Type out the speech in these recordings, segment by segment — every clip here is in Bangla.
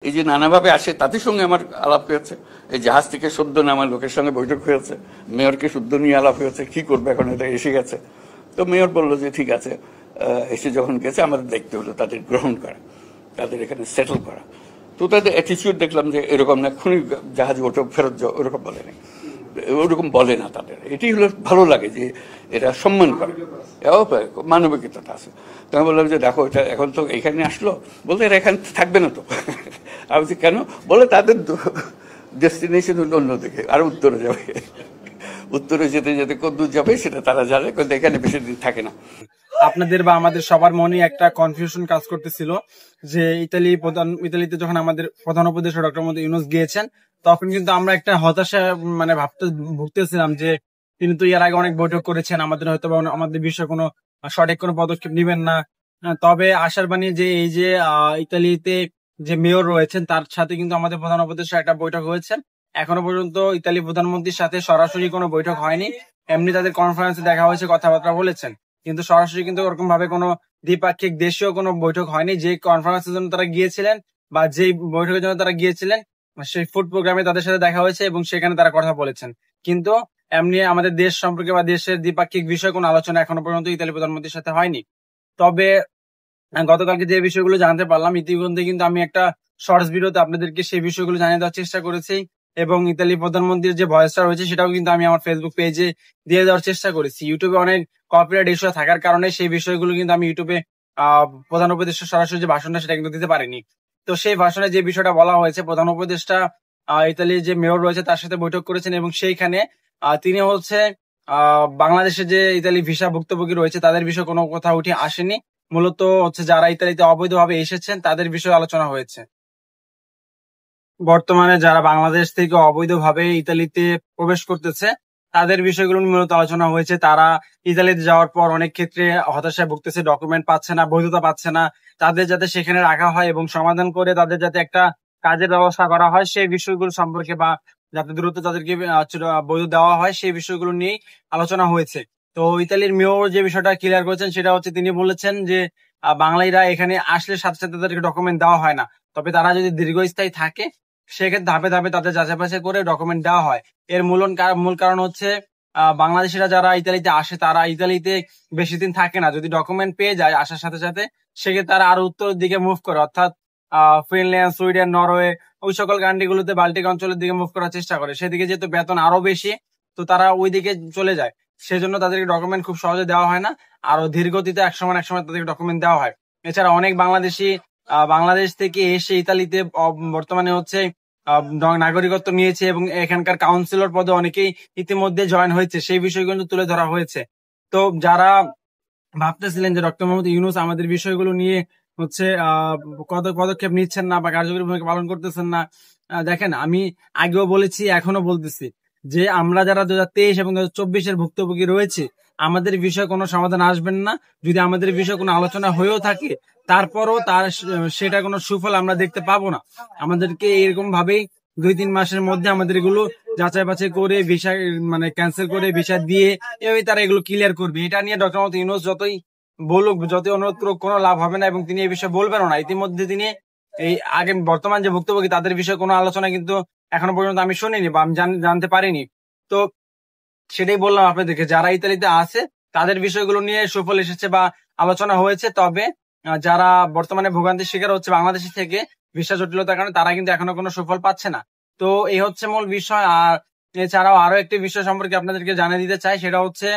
এই যে নানাভাবে আসে তাদের সঙ্গে আমার আলাপ হয়েছে, এই জাহাজ থেকে সদ্য নামা লোকের সঙ্গে বৈঠক হয়েছে, মেয়রকে শুদ্ধ নিয়ে আলাপ হয়েছে, কি করবে এখন এটা এসে গেছে। তো মেয়র বললো যে ঠিক আছে, এসে যখন গেছে আমাদের দেখতে হলো তাদের গ্রহণ করা, তাদের এখানে সেটেল করা। তো তাদের অ্যাটিচিউড দেখলাম যে এরকম না খুনি জাহাজে ওঠো ফেরত যাও ওরকম বলেনি, ওরকম বলে না তাদের। এটি হলো ভালো লাগে যে এরা সম্মান করে, মানবিকতাটা আছে। তো আমি বললাম যে দেখো এটা এখন তো এখানে আসলো, বলতে এরা এখানে থাকবে না তো। আমি বলছি কেন, বলে তাদের ডেস্টিনেশন হলো অন্যদিকে, আর উত্তরে যাবে, উত্তরে যেতে যেতে কদ্দূর যাবে সেটা তারা জানে, কিন্তু এখানে বেশি দিন থাকে না। আপনাদের বা আমাদের সবার মনে একটা কনফিউশন কাজ করতেছিল যে ইতালিতে যখন আমাদের প্রধান উপদেষ্টা ডক্টর মোহাম্মদ ইউনূস গিয়েছেন, তখন কিন্তু আমরা একটা হতাশা ভুগতেছিলাম যে তিনি তো এর আগে অনেক বৈঠক করেছেন, আমাদের হয়তো বা আমাদের বিষয়ে কোনো সঠিক কোনো পদক্ষেপ নেবেন না। তবে আশার বাণী যে এই যে ইতালিতে যে মেয়র রয়েছেন তার সাথে কিন্তু আমাদের প্রধান উপদেষ্টা একটা বৈঠক হয়েছে। এখনো পর্যন্ত ইতালি প্রধানমন্ত্রীর সাথে সরাসরি কোনো বৈঠক হয়নি, এমনি তাদের কনফারেন্সে দেখা হয়েছে, কথাবার্তা বলেছেন, কিন্তু সরাসরি কিন্তু ওরকম ভাবে কোনো দ্বিপাক্ষিক দেশীয় কোনো বৈঠক হয়নি। যে কনফারেন্সের জন্য তারা গিয়েছিলেন বা যে বৈঠকের জন্য তারা গিয়েছিলেন সেই ফুড প্রোগ্রামে তাদের সাথে দেখা হয়েছে এবং সেখানে তারা কথা বলেছেন, কিন্তু এমনি আমাদের দেশ সম্পর্কে বা দেশের দ্বিপাক্ষিক বিষয়ে কোনো আলোচনা এখনো পর্যন্ত ইতালি প্রধানমন্ত্রীর সাথে হয়নি। তবে গতকালকে যে বিষয়গুলো জানতে পারলাম, ইতিমধ্যে কিন্তু আমি একটা শর্টস ভিডিওতে আপনাদেরকে সেই বিষয়গুলো জানিয়ে দেওয়ার চেষ্টা করেছি এবং ইতালি প্রধানমন্ত্রীর যে ভয়েসটা রয়েছে সেটাও কিন্তু আমি আমার ফেসবুক পেজে দিয়ে দেওয়ার চেষ্টা করেছি। ইউটিউবে অনেক কপিরাইট ইস্যু থাকার কারণে সেই বিষয়গুলো কিন্তু আমি ইউটিউবে প্রধান উপদেষ্টা সরাসরি যে ভাষণটা সেটা কিন্তু দিতে পারিনি। তো সেই ভাষণে যে বিষয়টা বলা হয়েছে, প্রধান উপদেষ্টা ইতালির যে মেয়র রয়েছে তার সাথে বৈঠক করেছেন এবং সেইখানে তিনি হচ্ছে বাংলাদেশে যে ইতালি ভিসা ভুক্তভোগী রয়েছে তাদের বিষয়ে কোনো কথা উঠে আসেনি, মূলত হচ্ছে যারা ইতালিতে অবৈধভাবে এসেছেন তাদের বিষয়ে আলোচনা হয়েছে। বর্তমানে যারা বাংলাদেশ থেকে অবৈধভাবে ইতালিতে প্রবেশ করতেছে তাদের বিষয়গুলো নিয়ে মূলত আলোচনা হয়েছে। তারা ইতালিতে যাওয়ার পর অনেক ক্ষেত্রে হতাশায় ভুগতেছে, ডকুমেন্ট পাচ্ছে না, বৈধতা পাচ্ছে না, তাদের যাতে সেখানে রাখা হয় এবং সমাধান করে তাদের যাতে একটা কাজের ব্যবস্থা করা হয় সেই বিষয়গুলো সম্পর্কে, বা যাতে দ্রুত তাদেরকে বৈধ দেওয়া হয় সেই বিষয়গুলো নিয়েই আলোচনা হয়েছে। তো ইতালির মেয়র যে বিষয়টা ক্লিয়ার করেছেন সেটা হচ্ছে তিনি বলেছেন যে বাঙালিরা এখানে আসলে সাথে সাথে তাদেরকে ডকুমেন্ট দেওয়া হয় না, তবে তারা যদি দীর্ঘস্থায়ী থাকে সেক্ষেত্রে ধাপে ধাপে তাদের যাচাই বাছাই করে ডকুমেন্ট দেওয়া হয়। এর মূল কারণ হচ্ছে বাংলাদেশিরা যারা ইতালিতে আসে তারা ইতালিতে বেশি দিন থাকে না, যদি ডকুমেন্ট পেয়ে যায় আসার সাথে সাথে সেক্ষেত্রে তারা আরো উত্তরের দিকে মুভ করে, অর্থাৎ ফিনল্যান্ড, সুইডেন, নরওয়ে ওই সকল কান্ট্রিগুলোতে বাল্টিক অঞ্চলের দিকে মুভ করার চেষ্টা করে। সেদিকে যেহেতু বেতন আরো বেশি তো তারা ওই দিকে চলে যায়, সেজন্য তাদেরকে ডকুমেন্ট খুব সহজে দেওয়া হয় না, আরো ধীর গতিতে একসময় তাদেরকে ডকুমেন্ট দেওয়া হয়। এছাড়া অনেক বাংলাদেশি বাংলাদেশ থেকে এসে ইতালিতে বর্তমানে হচ্ছে নাগরিকত্ব নিয়েছে এবং এখানকার কাউন্সিলর পদে অনেকেই ইতিমধ্যে জয়েন হয়েছে, সেই বিষয়গুলো তুলে ধরা হয়েছে। তো যারা ভাবতেছিলেন যে ডক্টর মোহাম্মদ ইউনূস আমাদের বিষয়গুলো নিয়ে হচ্ছে পদক্ষেপ নিচ্ছেন না বা কার্যকরী ভূমিকা পালন করতেছেন না, দেখেন আমি আগেও বলেছি এখনো বলতেছি যে আমরা যারা 2023 এবং 2024 ভুক্তভোগী রয়েছে আমাদের বিষয়ে কোনো সমাধান আসবেন না যদি আমাদের বিষয়ে কোনো আলোচনা হয়েও থাকে, তারপরও সেটা কোনো সুফল আমরা দেখতে পাবো না। আমাদেরকে এরকম ভাবেই 2-3 মাসের মধ্যে আমাদের এগুলো যাচাই বাছাই করে ভিসা ক্যান্সেল করে ভিসা দিয়ে এভাবে তারা এগুলো ক্লিয়ার করবে। এটা নিয়ে ডক্টর মোহাম্মদ ইউনূস যতই বলুক, যতই অনুরোধ করুক, কোনো লাভ হবে না এবং তিনি এই বিষয়ে বলবেনও না। ইতিমধ্যে তিনি এই আগে বর্তমান যে ভুক্তভোগী তাদের বিষয়ে কোনো আলোচনা কিন্তু এখনো পর্যন্ত আমি শুনিনি বা আমি জানতে পারিনি। তো সেটাই বললাম আপনাদেরকে, যারা ইতালিতে আছে তাদের বিষয়গুলো নিয়ে সুফল এসেছে বা আলোচনা হয়েছে, তবে যারা বর্তমানে ভোগান্তির শিকার হচ্ছে বাংলাদেশ থেকে ভিসা জটিলতার কারণে তারা কিন্তু এখনো কোনো সুফল পাচ্ছে না। তো এই হচ্ছে মূল বিষয়। আর এছাড়াও আরো একটি বিষয় সম্পর্কে আপনাদেরকে জানিয়ে দিতে চাই, সেটা হচ্ছে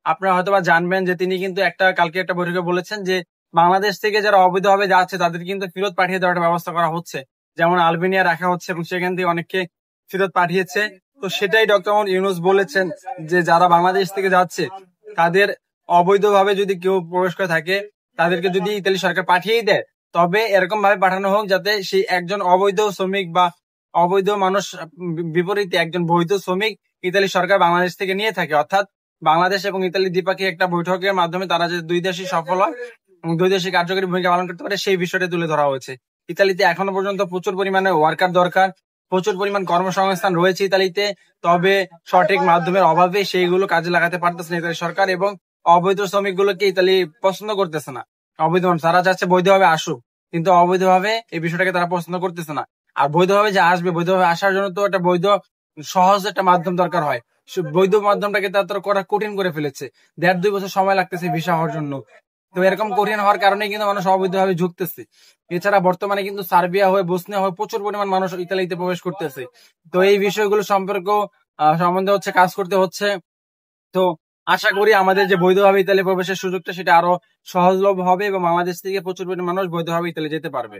আপনারা হয়তোবা জানবেন যে তিনি কিন্তু কালকে একটা বৈঠকে বলেছেন যে বাংলাদেশ থেকে যারা অবৈধভাবে যাচ্ছে তাদের কিন্তু ফেরত পাঠিয়ে দেওয়ার একটা ব্যবস্থা করা হচ্ছে, যেমন আলবেনিয়া রাখা হচ্ছে এবং সেখান থেকে অনেককে ফেরত পাঠিয়েছে। তো সেটাই ডক্টর মোহাম্মদ ইউনূস বলেছেন যে যারা বাংলাদেশ থেকে যাচ্ছে তাদের অবৈধভাবে যদি কেউ প্রবেশ করে থাকে তাদেরকে যদি ইতালি সরকার পাঠিয়েই দেয় তবে এরকম ভাবে পাঠানো হোক যাতে সেই একজন অবৈধ শ্রমিক বা অবৈধ মানুষ বিপরীতে একজন বৈধ শ্রমিক ইতালি সরকার বাংলাদেশ থেকে নিয়ে থাকে, অর্থাৎ বাংলাদেশ এবং ইতালি দ্বিপাক্ষিক একটা বৈঠকের মাধ্যমে তারা যে দুই দেশই সফল হয় এবং দুই দেশে কার্যকরী ভূমিকা পালন করতে পারে সেই বিষয়টা তুলে ধরা হয়েছে। ইতালিতে এখনো পর্যন্ত প্রচুর পরিমাণে ওয়ার্কার দরকার, প্রচুর পরিমাণ কর্মসংস্থান রয়েছে ইতালিতে, তবে সঠিক মাধ্যমের অভাবে সেইগুলো কাজে লাগাতে পারতেছে না ইতালি সরকার এবং অবৈধ শ্রমিক গুলোকে ইতালি পছন্দ করতেছে না। অবৈধ তারা চাচ্ছে বৈধভাবে আসুক, কিন্তু অবৈধভাবে এই বিষয়টাকে তারা পছন্দ করতেছে না। আর বৈধভাবে যে আসবে, বৈধভাবে আসার জন্য তো একটা বৈধ সহজ একটা মাধ্যম দরকার হয়। বৈধ মাধ্যমটাকে তারা করা কঠিন করে ফেলেছে। 1.5-2 বছর সময় লাগতেছে ভিসা হওয়ার জন্য। তো এরকম কঠিন হওয়ার কারণে কিন্তু মানুষ অবৈধভাবে ঝুঁকতেছে। এছাড়া বর্তমানে কিন্তু সার্বিয়া হয়ে বসনিয়া হয়ে প্রচুর পরিমাণ মানুষ ইতালিতে প্রবেশ করতেছে। তো এই বিষয়গুলো সম্বন্ধে হচ্ছে কাজ করতে হচ্ছে। তো আশা করি আমাদের যে বৈধভাবে ইতালি প্রবেশের সুযোগটা সেটা আরো সহজলভ্য হবে এবং বাংলাদেশ থেকে প্রচুর পরিমাণ মানুষ বৈধভাবে ইতালি যেতে পারবে।